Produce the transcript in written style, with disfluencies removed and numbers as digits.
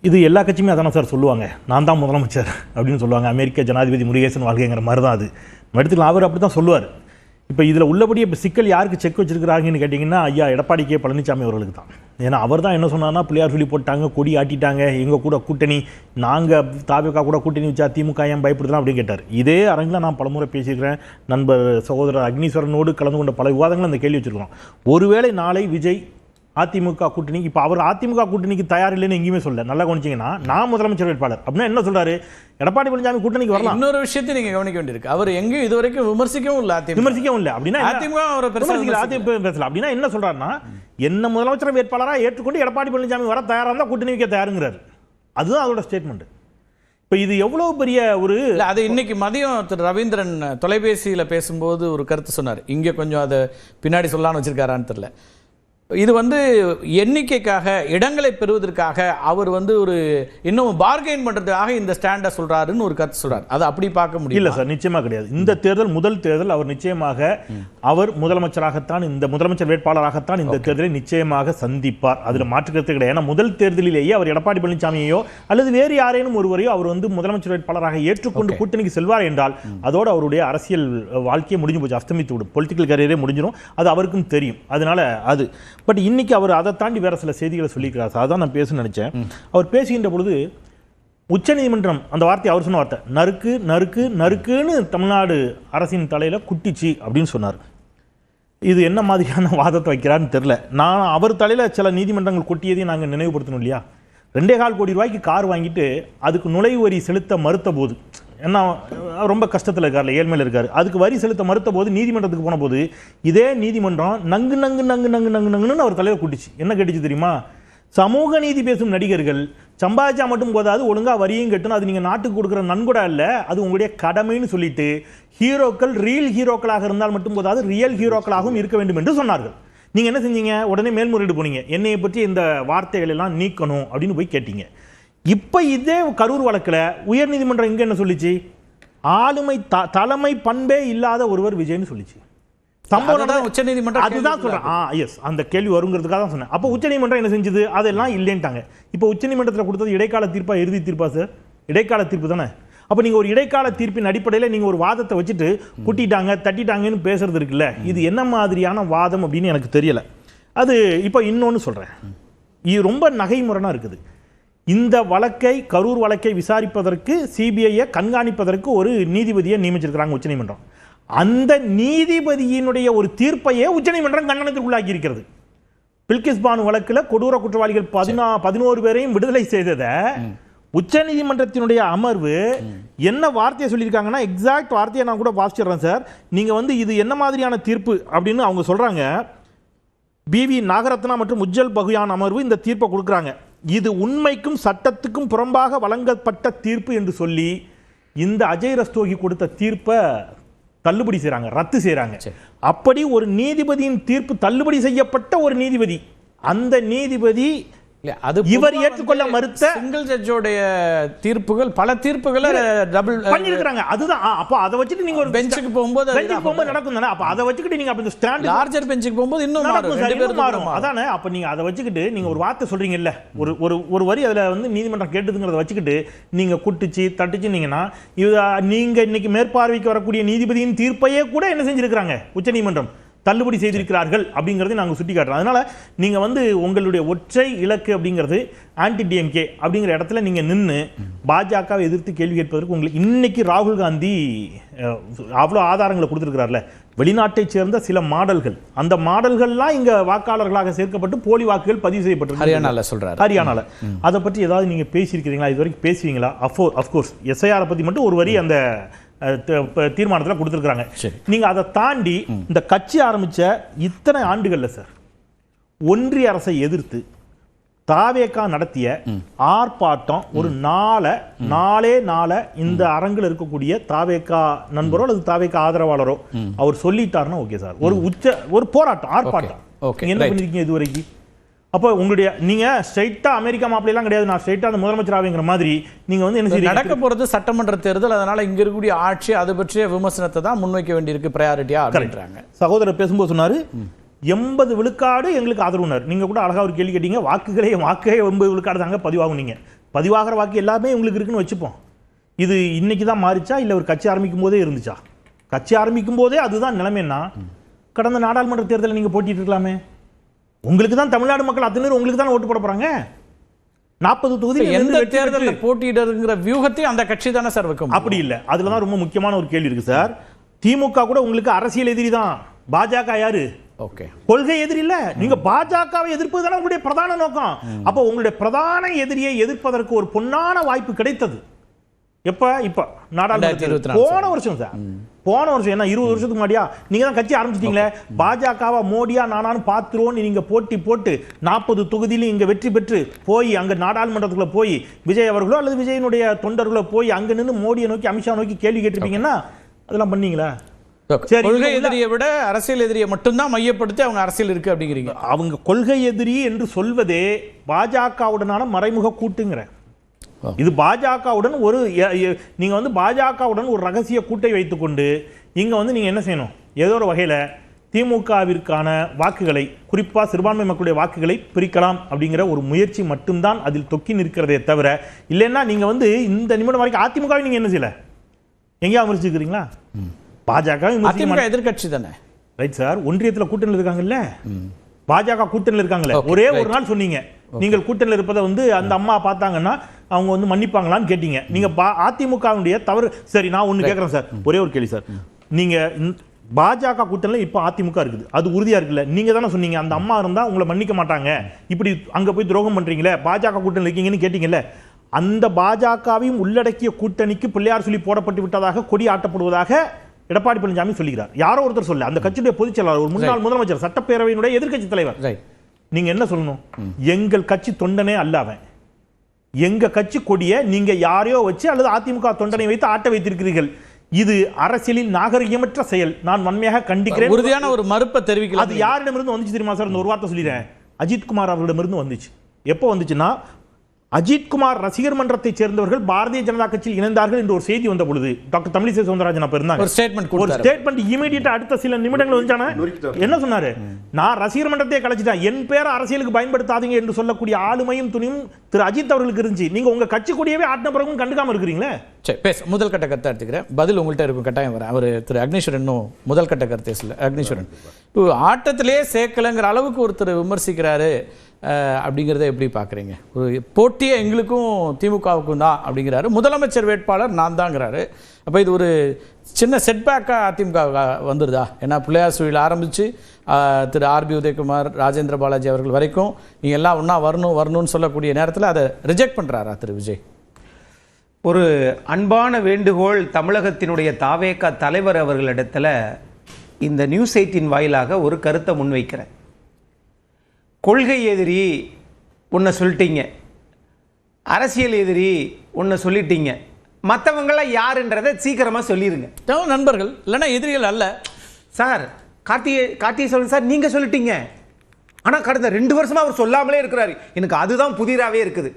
இது எல்லா கட்சியுமே அதானே சார் சொல்லுவாங்க, நான் தான் முதலமைச்சர் அப்படின்னு சொல்லுவாங்க. அமெரிக்க ஜனாதிபதி முருகேசன் வாழ்க்கைங்கிற மாதிரி தான் அது எடுத்துக்கலாம். அவர் அப்படி தான் சொல்லுவார். இப்போ இதில் உள்ளபடி இப்போ சிக்கல் யாருக்கு செக் வச்சிருக்கிறாங்கன்னு கேட்டிங்கன்னா ஐயா எடப்பாடி கே பழனிசாமி அவர்களுக்கு தான். ஏன்னா அவர் தான் என்ன சொன்னார்னா, பிள்ளையார் சொல்லி போட்டாங்க, கொடி ஆட்டிட்டாங்க, எங்கள் கூட கூட்டணி, நாங்கள் தாவேகா கூட கூட்டணி வச்சா திமுக ஏன் பயப்படுதலாம் அப்படின்னு கேட்டார். இதே அரங்கில் நான் பலமுறை பேசியிருக்கிறேன். நண்பர் சகோதரர் அக்னீஸ்வரனோடு கலந்து கொண்ட பல விவாதங்கள் அந்த கேள்வி வச்சுருக்கோம். ஒருவேளை நாளை விஜய் அதிமுக கூட்டணி, இப்போ அவர் அதிமுக கூட்டணிக்கு தயார் இல்லைன்னு எங்கேயுமே சொல்ல, நல்லா கவனிச்சிங்கன்னா நான் முதலமைச்சர் வேட்பாளர் அப்படின்னா என்ன சொல்றாரு, எடப்பாடி பழனிசாமி கூட்டணிக்கு வரலாம். இன்னொரு விஷயத்தை நீங்க கவனிக்க வேண்டியிருக்கு, அவர் எங்கேயும் இதுவரைக்கும் விமர்சிக்கவும் இல்லை, விமர்சிக்கவும் இல்லை அப்படின்னா அதிமுக பேசல அப்படின்னா என்ன சொல்றாருன்னா, என்ன முதலமைச்சர் வேட்பாளராக ஏற்றுக்கொண்டு எடப்பாடி பழனிசாமி வர தயாராக இருந்தால் கூட்டணி வைக்க தயாருங்கிறாரு. அதுதான் அதோட ஸ்டேட்மெண்ட். இப்போ இது எவ்வளவு பெரிய ஒரு அது இன்னைக்கு மதியம் திரு ரவீந்திரன் தொலைபேசியில் பேசும்போது ஒரு கருத்து சொன்னார், இங்கே கொஞ்சம் அதை பின்னாடி சொல்லலான்னு வச்சிருக்காரான்னு தெரியல. இது எண்ணிக்கைக்காக இடங்களை பெறுவதற்காக அவர் ஒரு இன்னும் பார்கெயின் பண்றதுக்காக இந்த ஸ்டாண்டை சொல்றாருன்னு ஒரு கருத்து சொல்றாரு. அதை அப்படி பார்க்க முடியல. இல்ல சார், நிச்சயமா கிடையாது. இந்த தேர்தல் முதல் தேர்தல். அவர் நிச்சயமாக அவர் முதலமைச்சராகத்தான், இந்த முதலமைச்சர் வேட்பாளராகத்தான் இந்த தேர்தலை நிச்சயமாக சந்திப்பார். அதுல மாற்று கருத்து கிடையாது. ஏன்னா முதல் தேர்தலிலேயே அவர் எடப்பாடி பழனிசாமியோ அல்லது வேறு யாரேனும் ஒருவரையோ அவர் முதலமைச்சர் வேட்பாளராக ஏற்றுக்கொண்டு கூட்டணிக்கு செல்வார் என்றால் அதோடு அவருடைய அரசியல் வாழ்க்கையை முடிஞ்சு போச்சு, அஸ்தமித்து விடும், பொலிட்டிக்கல் கரியரே முடிஞ்சிடும். அது அவருக்கும் தெரியும். அதனால அது பட் இன்னைக்கு அவர் அதை தாண்டி வேற சில செய்திகளை சொல்லியிருக்கிறார். அதான் நான் பேச நினைச்சேன். அவர் பேசுகின்ற பொழுது உச்சநீதிமன்றம் அந்த வார்த்தை அவர் சொன்ன வார்த்தை நறுக்கு நறுக்கு நறுக்குன்னு தமிழ்நாடு அரசின் தலையில குட்டிச்சு அப்படின்னு சொன்னார். இது என்ன மாதிரியான வாதத்தை வைக்கிறான்னு தெரியல. நான் அவர் தலையில சில நீதிமன்றங்கள் கொட்டியதையும் நாங்கள் நினைவுபடுத்தணும் இல்லையா. 2.25 கோடி ரூபாய்க்கு கார் வாங்கிட்டு அதுக்கு நுழைவு வரி செலுத்த மறுத்த போது, ஏன்னா ரொம்ப கஷ்டத்தில் இருக்கார்ல, ஏழ்மையில் இருக்காரு, அதுக்கு வரி செலுத்த மறுத்த போது நீதிமன்றத்துக்கு போன போது இதே நீதிமன்றம் நங்கு நங்கு நங்கு நங்கு நங்கு நங்குன்னு அவர் தலைவர் கூட்டிச்சு. என்ன கேட்டுச்சு தெரியுமா, சமூக நீதி பேசும் நடிகர்கள் சம்பாதிச்சா மட்டும் போதாது, ஒழுங்காக வரியும் கட்டணும், அது நீங்கள் நாட்டுக்கு கொடுக்குற நன்கொடை இல்லை, அது உங்களுடைய கடமைன்னு சொல்லிட்டு ஹீரோக்கள் ரியல் ஹீரோக்களாக இருந்தால் மட்டும் போதாது, ரியல் ஹீரோக்களாகவும் இருக்க வேண்டும் என்று சொன்னார்கள். நீங்கள் என்ன செஞ்சீங்க, உடனே மேல்முறையீடு போனீங்க, என்னையை பற்றி இந்த வார்த்தைகள் எல்லாம் நீக்கணும் அப்படின்னு போய் கேட்டீங்க. இப்போ இதே கரூர் வழக்கில் உயர்நீதிமன்றம் இங்கே என்ன சொல்லிச்சு, ஆளுமை தலைமை பண்பே இல்லாத ஒருவர் விஜய்னு சொல்லிச்சு. சம்பவம் உச்சநீதிமன்றம் அதுதான் சொல்றேன். எஸ், அந்த கேள்வி வருங்கிறதுக்காக தான் சொன்னேன். அப்போ உச்சநீதிமன்றம் என்ன செஞ்சது, அதெல்லாம் இல்லைன்ட்டாங்க. இப்போ உச்சநீதிமன்றத்தில் கொடுத்தது இடைக்கால தீர்ப்பா இறுதி தீர்ப்பா சார்? இடைக்கால தீர்ப்பு தானே. அப்போ நீங்கள் ஒரு இடைக்கால தீர்ப்பின் அடிப்படையில் நீங்கள் ஒரு வாதத்தை வச்சுட்டு குட்டிட்டாங்க தட்டிட்டாங்கன்னு பேசுறது இருக்குல்ல, இது என்ன மாதிரியான வாதம் அப்படின்னு எனக்கு தெரியல. அது இப்போ இன்னொன்று சொல்கிறேன், இது ரொம்ப நகைமுறைனா இருக்குது. இந்த வழக்கை, கரூர் வழக்கை விசாரிப்பதற்கு சிபிஐயை கண்காணிப்பதற்கு ஒரு நீதிபதியை நியமிச்சிருக்கிறாங்க உச்சநீதிமன்றம். அந்த நீதிபதியினுடைய ஒரு தீர்ப்பையே உச்சநீதிமன்றம் கண்டனத்திற்குள்ளாக்கி இருக்கிறது. பில்கிஸ் பானு வழக்கில் கொடூர குற்றவாளிகள் 11 பேரையும் விடுதலை செய்ததை உச்சநீதிமன்றத்தினுடைய அமர்வு என்ன வார்த்தையை சொல்லியிருக்காங்கன்னா, எக்ஸாக்ட் வார்த்தையை நான் கூட வாசிச்சிடுறேன் சார். நீங்க இது என்ன மாதிரியான தீர்ப்பு அப்படின்னு அவங்க சொல்றாங்க. பிவி நாகரத்னா மற்றும் உஜ்ஜல் பகுயான் அமர்வு இந்த தீர்ப்பை கொடுக்குறாங்க. இது உண்மைக்கும் சட்டத்துக்கும் புறம்பாக வழங்கப்பட்ட தீர்ப்பு என்று சொல்லி இந்த அஜய் ரஸ்தோகி கொடுத்த தீர்ப்பை தள்ளுபடி செய்றாங்க, ரத்து செய்றாங்க. அப்படி ஒரு நீதிபதியின் தீர்ப்பு தள்ளுபடி செய்யப்பட்ட ஒரு நீதிபதி, அந்த நீதிபதி இவர் ஏற்றுக்கொள்ள மறுத்த சிங்கிள் ஜட்ஜோடைய தீர்ப்புகள், பல தீர்ப்புகளை டபுள் பண்ணிருக்காங்க. அதுதான். அப்ப அதை வச்சிட்டு நீங்க ஒரு பெஞ்சுக்கு போகும்போது நடக்கும் தானே. அப்ப அதை வச்சுக்கிட்டு நீங்க அப்ப ஸ்டாண்ட் லார்ஜர் பெஞ்சுக்கு போகும்போது இன்னும் மாறும். அதானே. அப்ப நீங்க அதை வச்சுக்கிட்டு நீங்க ஒரு வார்த்தை சொல்றீங்க இல்ல, ஒரு வரி அதுல நீதிமன்றம் கேட்டதுங்கிறத வச்சுக்கிட்டு நீங்க குட்டிச்சு தட்டிச்சுனீங்கன்னா, நீங்க இன்னைக்கு மேற்பார்வைக்கு வரக்கூடிய நீதிபதியின் தீர்ப்பையே கூட என்ன செஞ்சிருக்காங்க உச்சநீதிமன்றம் தள்ளுபடி செய்திருக்கிறார்கள் அப்படிங்கிறதை நாங்கள் சுட்டி காட்டுறோம். அதனால நீங்க உங்களுடைய ஒற்றை இலக்கு அப்படிங்கிறது ஆன்டி டிஎம்கே அப்படிங்கிற இடத்துல நீங்க நின்று பாஜகவை எதிர்த்து கேள்வி கேட்பதற்கு உங்களுக்கு இன்னைக்கு ராகுல் காந்தி அவ்வளோ ஆதாரங்களை கொடுத்துருக்கிறார்ல. வெளிநாட்டை சேர்ந்த சில மாடல்கள், அந்த மாடல்கள்லாம் இங்க வாக்காளர்களாக சேர்க்கப்பட்டு போலி வாக்குகள் பதிவு செய்யப்பட்டு ஹரியானால. அதை பற்றி ஏதாவது நீங்க பேசியிருக்கிறீங்களா, இது வரைக்கும் பேசுவீங்களா? அஃப்கோர்ஸ் எஸ்ஐஆர் பத்தி மட்டும் ஒரு வரி அந்த தீர்மானத்தில் கொடுத்துருக்காங்க. நீங்க அதை தாண்டி இந்த கட்சி ஆரம்பிச்ச இத்தனை ஆண்டுகள்ல சார், ஒன்றிய அரசை எதிர்த்து தாவேகா நடத்திய ஆர்ப்பாட்டம் ஒரு நாளே இந்த அரங்கில் இருக்கக்கூடிய தாவேகா நண்பரோ அல்லது தாவேகா ஆதரவாளரோ அவர் சொல்லிட்டாருன்னா ஓகே சார், ஒரு போராட்டம், ஆர்ப்பாட்டம். என்ன பண்ணிருக்கீங்க இது வரைக்கும்? அப்போ உங்களுடைய நீங்க ஸ்ட்ரைட்டா அமெரிக்கா மாப்பிள்ளைலாம் கிடையாது, நான் ஸ்ட்ரைட்டா அந்த முதலமைச்சர் ஆவேங்கிற மாதிரி நீங்க என்ன செய்ய நடக்க போறது சட்டமன்ற தேர்தல். அதனால இங்க இருக்கக்கூடிய ஆட்சி அது பற்றிய விமர்சனத்தை தான் முன்வைக்க வேண்டியிருக்கு பிரையாரிட்டியா அப்படின்றாங்க. சகோதரர் பேசும்போது சொன்னாரு 80 விழுக்காடு எங்களுக்கு ஆதரவுனர். நீங்க கூட அழகா ஒரு கேள்வி கேட்டீங்க, வாக்குகளே 80 விழுக்காடு தாங்க பதிவாகும். நீங்க பதிவாகிற வாக்கு எல்லாமே உங்களுக்கு இருக்குன்னு வச்சுப்போம். இது இன்னைக்கு தான் மாறிச்சா இல்லை ஒரு கட்சி ஆரம்பிக்கும் போதே இருந்துச்சா? கட்சி ஆரம்பிக்கும் போதே அதுதான் நிலைமைன்னா கடந்த நாடாளுமன்ற தேர்தலில் நீங்கள் போட்டிட்டு இருக்கலாமே. உங்களுக்கு தான் தமிழ்நாடு மக்கள் அத்தனை பேர் உங்களுக்கு தான் ஓட்டு போட போறாங்க. 40 தொகுதி எந்த தேர்தலில் போட்டியிடுங்கிற வியூகத்தையும் அந்த கட்சி தானே சார் வைக்கும். அப்படி இல்லை. அதுல தான் ரொம்ப முக்கியமான ஒரு கேள்வி இருக்கு சார். திமுக கூட உங்களுக்கு அரசியல் எதிரி தான். பாஜக யாரு? ஓகே, கொள்கை எதிரி இல்ல. நீங்க பாஜகவை எதிர்ப்பது தானே உங்களுடைய பிரதான நோக்கம். அப்ப உங்களுடைய பிரதான எதிரியை எதிர்ப்பதற்கு ஒரு பொன்னான வாய்ப்பு கிடைத்தது எப்ப? இப்ப நாடாளுமன்ற போன வருஷம் சார். போன வருஷம் என்ன 20 வருஷத்துக்கு முன்னாடியா நீங்க தான் கட்சி ஆரம்பிச்சிட்டீங்களே. பாஜகவா மோடியா நானானு பாத்துருவோம் நீங்க போட்டி போட்டு 40 தொகுதியிலும் இங்க வெற்றி பெற்று போய் அங்க நாடாளுமன்றத்துக்குள்ள போய் விஜய் அவர்களோ அல்லது விஜயனுடைய தொண்டர்களோ போய் அங்க நின்று மோடியை நோக்கி அமித்ஷா நோக்கி கேள்வி கேட்டிருப்பீங்கன்னா அதெல்லாம் பண்ணீங்களா? கொள்கை எதிரியை விட அரசியல் எதிரியை மட்டும்தான் மையப்படுத்தி அவங்க அரசியல் இருக்கு அப்படிங்கிறீங்க. அவங்க கொள்கை எதிரி என்று சொல்வதே பாஜகவுடனான மறைமுக கூட்டுங்கிற. இது பாஜகவுடன் ஒரு நீங்க வந்து பாஜகவுடன் ஒரு ரகசிய கூட்டை வைத்துக்கொண்டு இங்க வந்து நீங்க என்ன செய்யணும்? ஏதோ ஒரு வகையில திமுகவிற்கான வாக்குகளை, குறிப்பா சிறுபான்மை மக்களுடைய வாக்குகளை பிரிக்கலாம் அப்படிங்கிற ஒரு முயற்சி மட்டும்தான் அதில் தொக்கி நிற்கிறதே தவிர, இல்லைன்னா நீங்க வந்து இந்த நிமிடம் வரைக்கும் அதிமுகவை நீங்க என்ன செய்யல? எங்கேயா விமர்சிக்கிறீங்களா? பாஜக எதிர்கட்சி தானே, ரைட் சார். ஒன்றியத்தில் கூட்டணியில் இருக்காங்கல்ல, பாஜக கூட்டணியில் இருக்காங்கல்ல. ஒரே ஒரு நாள் சொன்னீங்க நீங்கள் கூட்டணியில் இருப்பதை வந்து அந்த அம்மா பார்த்தாங்கன்னா அவங்க வந்து மன்னிப்பாங்களான்னு கேட்டீங்க. நீங்க அதிமுகவுடைய தவறு. சரி, நான் ஒன்று கேட்குறேன் சார், ஒரே ஒரு கேள்வி சார். நீங்க பாஜக கூட்டணியில் இப்போ அதிமுக இருக்குது, அது உறுதியா இருக்குல்ல? நீங்க தானே சொன்னீங்க அந்த அம்மா இருந்தா உங்களை மன்னிக்க மாட்டாங்க, இப்படி அங்க போய் துரோகம் பண்றீங்களே, பாஜக கூட்டணியில் இருக்கீங்கன்னு கேட்டீங்கல்ல. அந்த பாஜகவையும் உள்ளடக்கிய கூட்டணிக்கு பிள்ளையார் சொல்லி போடப்பட்டு விட்டதாக, கொடி ஆட்டப்படுவதாக எடப்பாடி பழனிசாமி சொல்லுகிறார். யாரோ ஒருத்தர் சொல்ல, அந்த கட்சியுடைய பொதுச் செயலாளர், ஒரு முன்னாள் முதலமைச்சர், சட்டப்பேரவையினுடைய எதிர்க்கட்சி தலைவர். நீங்க என்ன சொல்லணும்? எங்கள் கட்சி தொண்டனே அல்லாவன், எங்க கட்சி கொடியை நீங்க யாரையோ வச்சு அல்லது அதிமுக தொண்டனை வைத்து ஆட்ட வைத்திருக்கிறீர்கள். இது அரசியலில் நாகரிகமற்ற செயல். நான் வன்மையாக கண்டிக்கிறேன். உறுதியான ஒரு மறுப்பை தெரிவிக்கல. அது யாரிடமிருந்து வந்துச்சு தெரியுமா சார்? இந்த ஒரு வார்த்தை சொல்லிடுறேன். அஜித்குமார் அவர்களிடமிருந்து வந்துச்சு. எப்போ வந்துச்சுன்னா, அஜித்குமார் ரசிகர் மன்றத்தை சேர்ந்தவர்கள் பாரதிய ஜனதா கட்சியில் இணைந்தார்கள் என்று ஒரு செய்தி வந்த பொழுது டாக்டர் தமிழிசை சவுந்தரராஜன் அப்ப இருந்தாங்க. ஒரு ஸ்டேட்மெண்ட் இமிடியேட்டா அடுத்த சில நிமிடங்கள் வந்துச்சானே என்ன சொன்னாரு? நான் ரசிகர் மன்றத்தை கலைச்சிட்டேன், என் பேரை அரசியலுக்கு பயன்படுத்தாதீங்க என்று சொல்லக்கூடிய ஆளுமையும் துணியும் திரு அஜித் அவர்களுக்கு இருந்துச்சு. நீங்க உங்க கட்சி கூடவே ஆட்டின பிறகும் கண்டுக்காம இருக்கிறீங்களே. சரி, பேச முதல் கட்ட கருத்தை எடுத்துக்கிறேன், பதில் உங்கள்கிட்ட இருக்கும், கட்டாயம் வரேன். அவர் திரு அக்னீஸ்வரன் முதல் கட்ட கருத்தை சொல்ல. அக்னீஸ்வரன் ஆட்டத்திலே சேர்க்கலைங்கிற அளவுக்கு ஒருத்தர் விமர்சிக்கிறாரு அப்படிங்கிறத எப்படி பார்க்குறீங்க? ஒரு போட்டியே எங்களுக்கும் திமுகவுக்கும் தான் அப்படிங்கிறாரு. முதலமைச்சர் வேட்பாளர் நான் தாங்கிறாரு. அப்போ இது ஒரு சின்ன செட்பேக்காக அதிமுக வந்துடுதா? ஏன்னா பிள்ளையார் சுழியில் ஆரம்பித்து திரு ஆர்பி உதயகுமார், ராஜேந்திர பாலாஜி அவர்கள் வரைக்கும் நீங்கள் எல்லாம் ஒன்றா வரணும்னு சொல்லக்கூடிய நேரத்தில் அதை ரிஜெக்ட் பண்ணுறாரா திரு விஜய்? ஒரு அன்பான வேண்டுகோள் தமிழகத்தினுடைய தாவேகா தலைவர் அவர்களிடத்தில் இந்த நியூஸ் 18 வாயிலாக ஒரு கருத்தை முன்வைக்கிறேன். கொள்கை எதிரி ஒன்றை சொல்லிட்டீங்க, அரசியல் எதிரி ஒன்றை சொல்லிட்டீங்க, மற்றவங்களாம் யாருன்றதை சீக்கிரமாக சொல்லிடுங்க. நண்பர்கள் இல்லைன்னா எதிரிகள் அல்ல சார். கார்த்திகை சொல்லுங்க சார், நீங்கள் சொல்லிட்டீங்க. ஆனால் கடந்த 2 வருஷமாக அவர் சொல்லாமலே இருக்கிறாரு. எனக்கு அதுதான் புதிராகவே இருக்குது.